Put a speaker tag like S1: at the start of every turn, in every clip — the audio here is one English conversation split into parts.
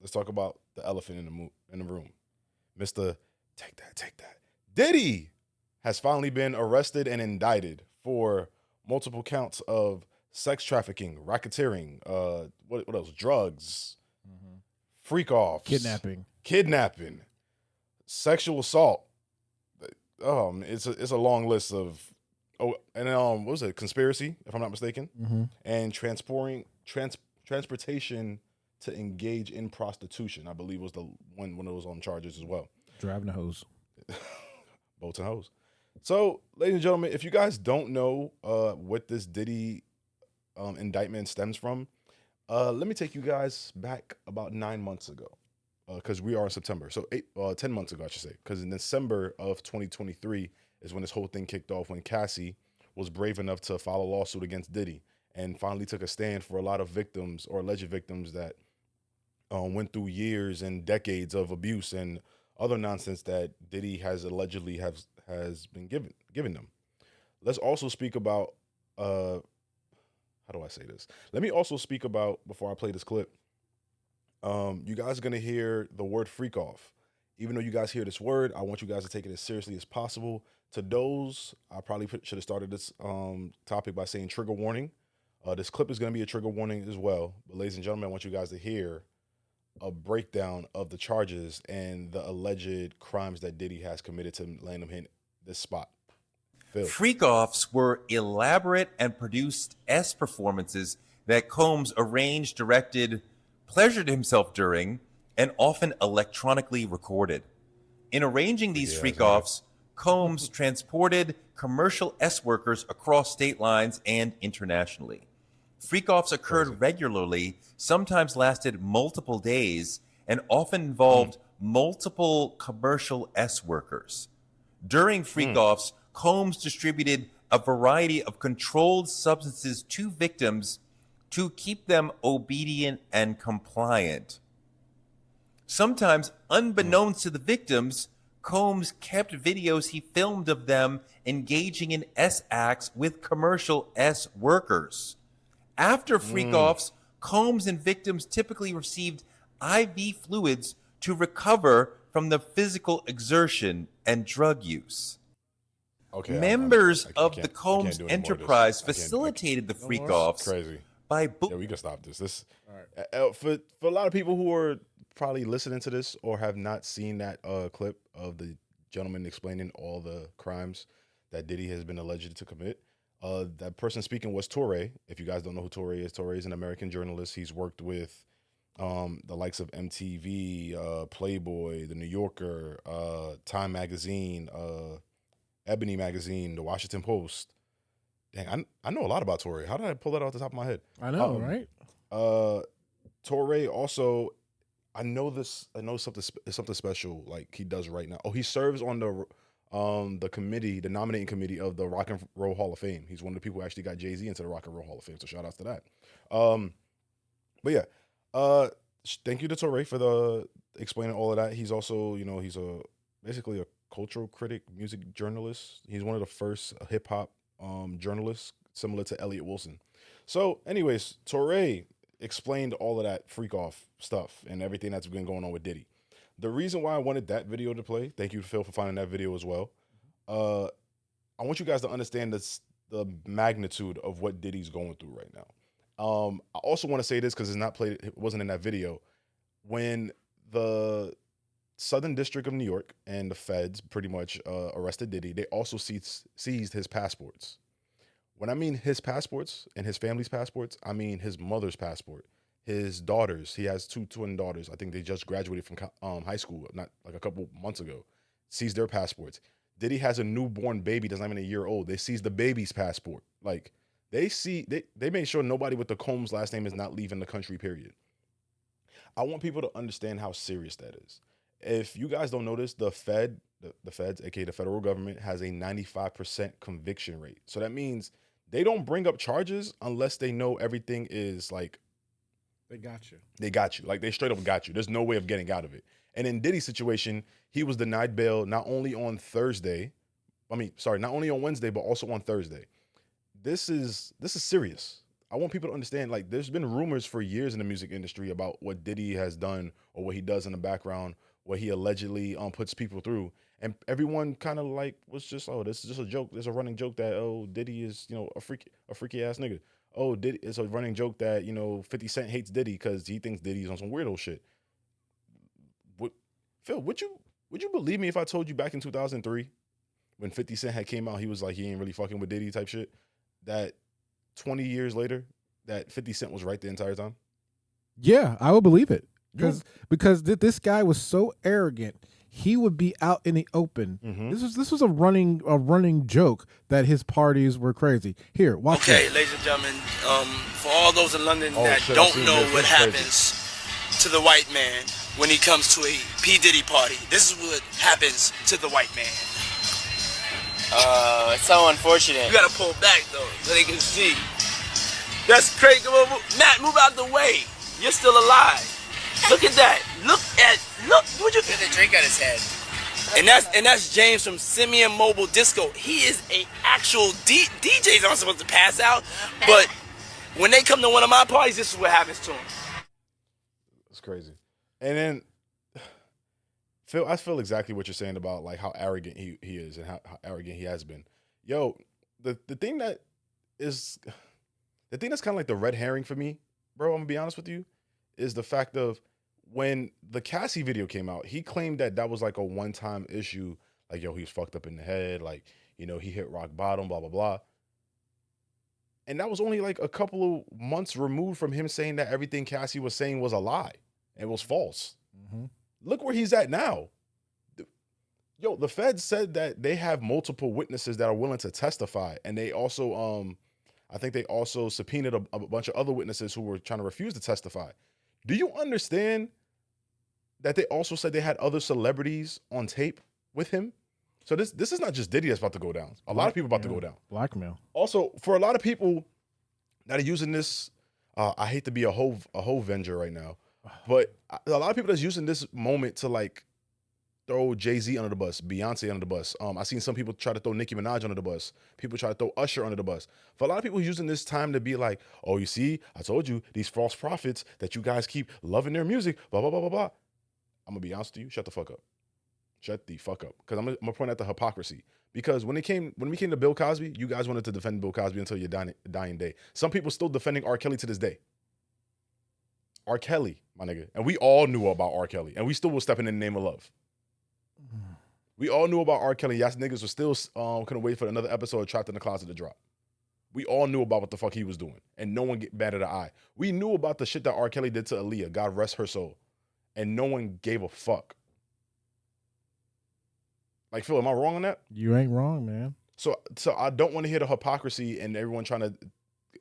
S1: let's talk about the elephant in the room. Mr. Take that, take that. Diddy has finally been arrested and indicted for multiple counts of sex trafficking, racketeering, what else? Drugs, freak offs, kidnapping, sexual assault. It's a long list of what was it? Conspiracy, if I'm not mistaken, and transportation to engage in prostitution. I believe was the one of those on charges as well.
S2: Driving a hose,
S1: boats and hoes. So, ladies and gentlemen, if you guys don't know what this Diddy indictment stems from, let me take you guys back about 9 months ago, because we are in September. So 10 months ago, I should say, because in December of 2023 is when this whole thing kicked off, when Cassie was brave enough to file a lawsuit against Diddy and finally took a stand for a lot of victims or alleged victims that went through years and decades of abuse and other nonsense that Diddy has allegedly has been given them. Let's also speak about how do I say this? Let me also speak about, before I play this clip, you guys are gonna hear the word freak off. Even though you guys hear this word, I want you guys to take it as seriously as possible. To those, I probably should have started this topic by saying trigger warning. This clip is gonna be a trigger warning as well. But ladies and gentlemen, I want you guys to hear a breakdown of the charges and the alleged crimes that Diddy has committed to land him in this spot. Phil.
S3: Freak-offs were elaborate and produced S performances that Combs arranged, directed, pleasured himself during, and often electronically recorded. In arranging these freak-offs, Combs transported commercial S workers across state lines and internationally. Freak-offs occurred regularly, sometimes lasted multiple days, and often involved multiple commercial S workers. During freak-offs, Combs distributed a variety of controlled substances to victims to keep them obedient and compliant. Sometimes, unbeknownst to the victims, Combs kept videos he filmed of them engaging in S acts with commercial S workers. After freak-offs, Combs and victims typically received IV fluids to recover from the physical exertion and drug use.
S1: Okay,
S3: Members
S1: I
S3: of
S1: can't-
S3: the
S1: I can't
S3: Combs
S1: do any more of this.
S3: enterprise
S1: I can't-
S3: facilitated the freak-offs
S1: Crazy.
S3: by
S1: Yeah, we can stop this. For a lot of people who are probably listening to this or have not seen that clip of the gentleman explaining all the crimes that Diddy has been alleged to commit, that person speaking was Torre. If you guys don't know who Torre is an American journalist. He's worked with the likes of MTV, Playboy, The New Yorker, Time Magazine, Ebony Magazine, The Washington Post. Dang, I know a lot about Torre. How did I pull that off the top of my head?
S2: I know, right?
S1: Torre also, I know something special like he does right now. Oh, he serves on the committee, the nominating committee of the Rock and Roll Hall of Fame. He's one of the people who actually got Jay-Z into the Rock and Roll Hall of Fame. So shout outs to that. But yeah, thank you to Torre for the explaining all of that. He's also, he's basically a cultural critic, music journalist. He's one of the first hip hop journalists, similar to Elliot Wilson. So, anyways, Torre explained all of that freak off stuff and everything that's been going on with Diddy. The reason why I wanted that video to play, thank you, Phil, for finding that video as well. I want you guys to understand the magnitude of what Diddy's going through right now. I also want to say this because it wasn't in that video. When the Southern District of New York and the feds pretty much arrested Diddy, they also seized his passports. When I mean his passports and his family's passports, I mean his mother's passport, his daughters. He has two twin daughters. I think they just graduated from high school, not like a couple months ago. Seized their passports. Diddy has a newborn baby that's not even a year old. They seized the baby's passport. Like they made sure nobody with the Combs last name is not leaving the country, period. I want people to understand how serious that is. If you guys don't notice, the feds, aka the federal government, has a 95% conviction rate. So that means they don't bring up charges unless they know everything is like,
S2: They got you.
S1: they got you. Like they straight up got you. There's no way of getting out of it. And in Diddy's situation, he was denied bail not only on Wednesday, but also on Thursday. This is serious. I want people to understand, like, there's been rumors for years in the music industry about what Diddy has done or what he does in the background, what he allegedly puts people through. And everyone kind of like was just, oh, this is just a joke. There's a running joke that, oh, Diddy is, a freaky ass nigga. Oh, Diddy, it's a running joke that, 50 Cent hates Diddy because he thinks Diddy's on some weirdo shit. Phil, would you believe me if I told you back in 2003 when 50 Cent had came out, he was like, he ain't really fucking with Diddy type shit, that 20 years later, that 50 Cent was right the entire time?
S2: Yeah, I would believe it. Because this guy was so arrogant, he would be out in the open.
S1: Mm-hmm.
S2: This was a running joke that his parties were crazy. Here, watch this.
S4: Ladies and gentlemen, for all those in London that don't know what happens to the white man when he comes to a P. Diddy party, this is what happens to the white man.
S5: It's so unfortunate.
S4: You gotta pull back though, so they can see. That's crazy. Matt, move out the way. You're still alive. Look at that. Look. Would you
S5: Get a drink on his head.
S4: And that's James from Simeon Mobile Disco. He is a actual DJs aren't supposed to pass out, but when they come to one of my parties, this is what happens to them.
S1: It's crazy. And then Phil, I feel exactly what you're saying about like how arrogant he is and how arrogant he has been. Yo, the thing that's kind of like the red herring for me, bro, I'm gonna be honest with you, is the fact of when the Cassie video came out, he claimed that was like a one-time issue. Like, yo, he was fucked up in the head. Like, he hit rock bottom, blah, blah, blah. And that was only like a couple of months removed from him saying that everything Cassie was saying was a lie. It was false.
S2: Mm-hmm.
S1: Look where he's at now. Yo, the Feds said that they have multiple witnesses that are willing to testify. And they also, I think they also subpoenaed a bunch of other witnesses who were trying to refuse to testify. Do you understand that they also said they had other celebrities on tape with him? So this is not just Diddy that's about to go down. A lot of people about to go down.
S2: Blackmail.
S1: Also, for a lot of people that are using this, I hate to be a whole venger right now, but a lot of people that's using this moment to like throw Jay-Z under the bus, Beyonce under the bus. I seen some people try to throw Nicki Minaj under the bus. People try to throw Usher under the bus. For a lot of people using this time to be like, oh, you see, I told you, these false prophets that you guys keep loving their music, blah, blah, blah, blah, blah. I'm going to be honest with you, shut the fuck up. Shut the fuck up. Because I'm going to point out the hypocrisy. Because when we came to Bill Cosby, you guys wanted to defend Bill Cosby until your dying day. Some people still defending R. Kelly to this day. R. Kelly, my nigga. And we all knew about R. Kelly. And we still was stepping in the name of love. We all knew about R. Kelly. Y'all niggas were still couldn't wait for another episode of Trapped in the Closet to drop. We all knew about what the fuck he was doing. And no one batted an eye. We knew about the shit that R. Kelly did to Aaliyah. God rest her soul. And no one gave a fuck. Like, Phil, am I wrong on that?
S2: You ain't wrong, man.
S1: So I don't want to hear the hypocrisy and everyone trying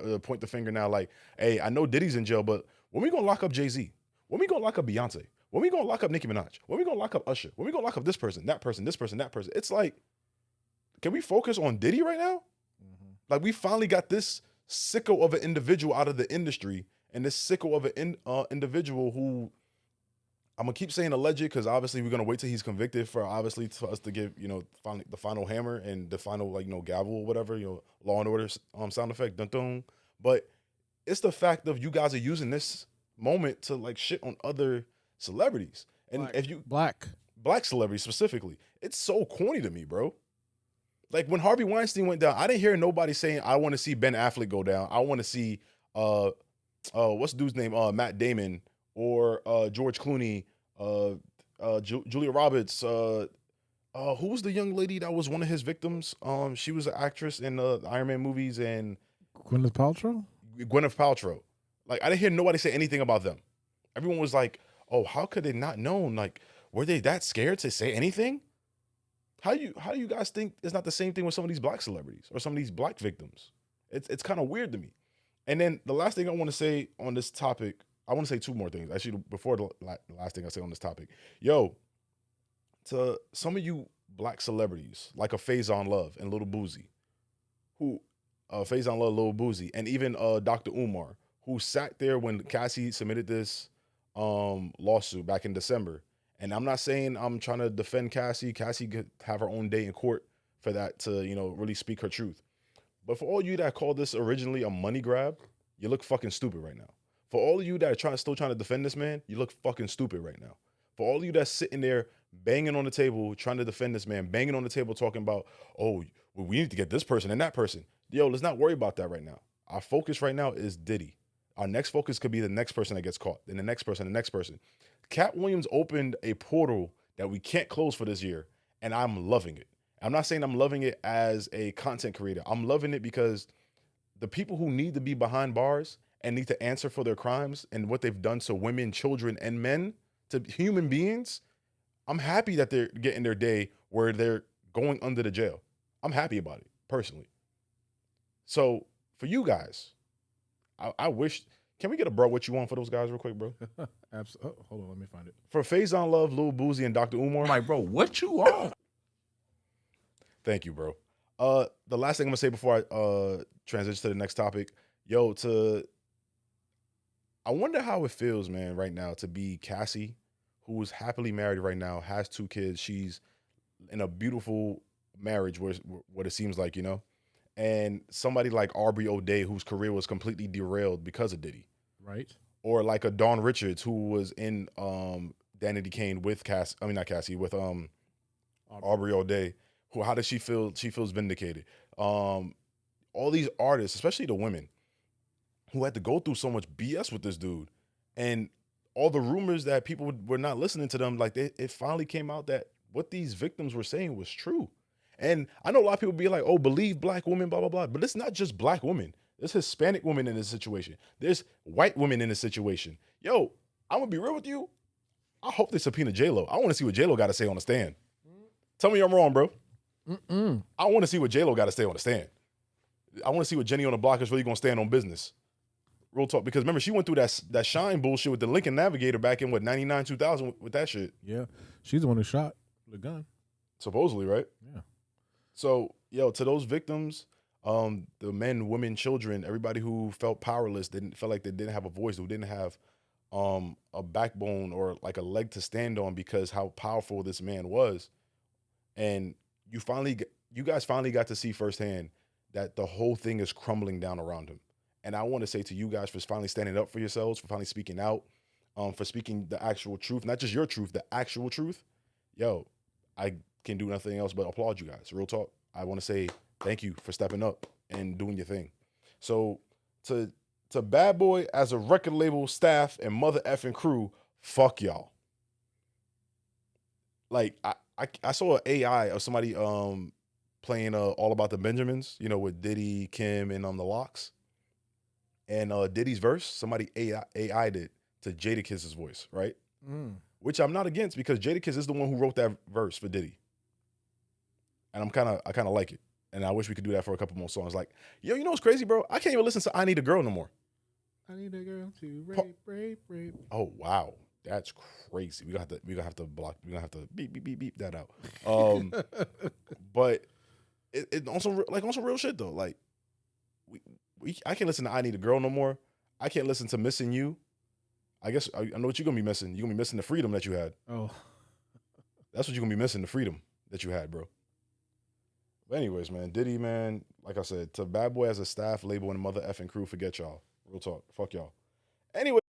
S1: to point the finger now like, hey, I know Diddy's in jail, but when we gonna lock up Jay-Z? When we gonna lock up Beyonce? When we gonna lock up Nicki Minaj? When we gonna lock up Usher? When we gonna lock up this person, that person, this person, that person? It's like, can we focus on Diddy right now? Mm-hmm. Like, we finally got this sicko of an individual out of the industry, and this sicko of an individual who, I'm gonna keep saying alleged because obviously we're gonna wait till he's convicted for us to give finally the final hammer and the final gavel or whatever, Law and Order sound effect, dun dun. But it's the fact of you guys are using this moment to like shit on other celebrities, and if you black celebrities specifically, it's so corny to me, bro. Like when Harvey Weinstein went down, I didn't hear nobody saying I want to see Ben Affleck go down. I want to see what's the dude's name, Matt Damon or George Clooney, Julia Roberts. Who was the young lady that was one of his victims? She was an actress in the Iron Man movies and
S2: Gwyneth Paltrow. Like I didn't hear nobody say anything about them. Everyone was like, oh, how could they not know? Like, were they that scared to say anything? How do you guys think it's not the same thing with some of these black celebrities or some of these black victims? It's kind of weird to me. And then the last thing I want to say on this topic, I want to say two more things. Actually, before the last thing I say on this topic. Yo, to some of you black celebrities, like a Faison Love and Lil Boosie, who, Faison Love, Lil Boosie, and even Dr. Umar, who sat there when Cassie submitted this lawsuit back in December. And I'm not saying I'm trying to defend Cassie. Cassie could have her own day in court for that to, really speak her truth. But for all you that called this originally a money grab, you look fucking stupid right now. For all of you that are still trying to defend this man, you look fucking stupid right now. For all of you that's sitting there banging on the table, trying to defend this man, banging on the table, talking about, oh, well, we need to get this person and that person. Yo, let's not worry about that right now. Our focus right now is Diddy. Our next focus could be the next person that gets caught, then the next person, the next person. Cat Williams opened a portal that we can't close for this year, and I'm loving it. I'm not saying I'm loving it as a content creator. I'm loving it because the people who need to be behind bars and need to answer for their crimes and what they've done to women, children, and men, to human beings, I'm happy that they're getting their day where they're going under the jail. I'm happy about it, personally. So, for you guys, I wish, can we get a bro what you want for those guys real quick, bro?
S6: Absolutely. Oh, hold on, let me find it.
S2: For Faison Love, Lil Boozy, and Dr. Umar.
S7: I'm like, bro, what you want?
S2: Thank you, bro. The last thing I'm gonna say before I transition to the next topic, I wonder how it feels, man, right now to be Cassie, who is happily married right now, has 2 kids. She's in a beautiful marriage, what it seems like, and somebody like Aubrey O'Day, whose career was completely derailed because of Diddy.
S6: Right.
S2: Or like a Dawn Richards, who was in Danity Kane with with Aubrey O'Day. How does she feel? She feels vindicated. All these artists, especially the women, who had to go through so much BS with this dude, and all the rumors that people were not listening to them, like it finally came out that what these victims were saying was true. And I know a lot of people be like, oh, believe black women, blah, blah, blah. But it's not just black women. There's Hispanic women in this situation. There's white women in this situation. Yo, I'm going to be real with you. I hope they subpoena J-Lo. I want to see what J-Lo got to say on the stand. Tell me I'm wrong, bro. I want to see what J-Lo got to say on the stand. I want to see what Jenny on the Block is really going to stand on business. Real talk. Because remember, she went through that Shine bullshit with the Lincoln Navigator back in, 99, 2000 with that shit.
S6: Yeah. She's the one who shot the gun.
S2: Supposedly, right?
S6: Yeah.
S2: So, to those victims, the men, women, children, everybody who felt powerless, felt like they didn't have a voice, who didn't have a backbone or like a leg to stand on because how powerful this man was. And you guys finally got to see firsthand that the whole thing is crumbling down around him. And I want to say to you guys for finally standing up for yourselves, for finally speaking out, for speaking the actual truth, not just your truth, the actual truth. I can do nothing else but applaud you guys. Real talk. I want to say thank you for stepping up and doing your thing. So to Bad Boy as a record label staff and mother effing crew, fuck y'all. Like I saw an AI of somebody playing All About the Benjamins, with Diddy, Kim, and the Locks. And Diddy's verse, somebody AI'd it to Jadakiss's voice, right? Which I'm not against because Jadakiss is the one who wrote that verse for Diddy. And I kind of like it. And I wish we could do that for a couple more songs. Like, you know what's crazy, bro? I can't even listen to I Need a Girl no more.
S6: I need a girl to rape.
S2: Oh, wow. That's crazy. We're gonna have to beep that out. But it also like on some real shit though. Like I can't listen to I Need a Girl no more. I can't listen to Missing You. I guess I know what you're gonna be missing. You're gonna be missing the freedom that you had.
S6: Oh.
S2: That's what you're gonna be missing, the freedom that you had, bro. But anyways, man, Diddy, man, like I said, to Bad Boy as a staff, label, and mother effing crew, forget y'all. Real talk. Fuck y'all. Anyway.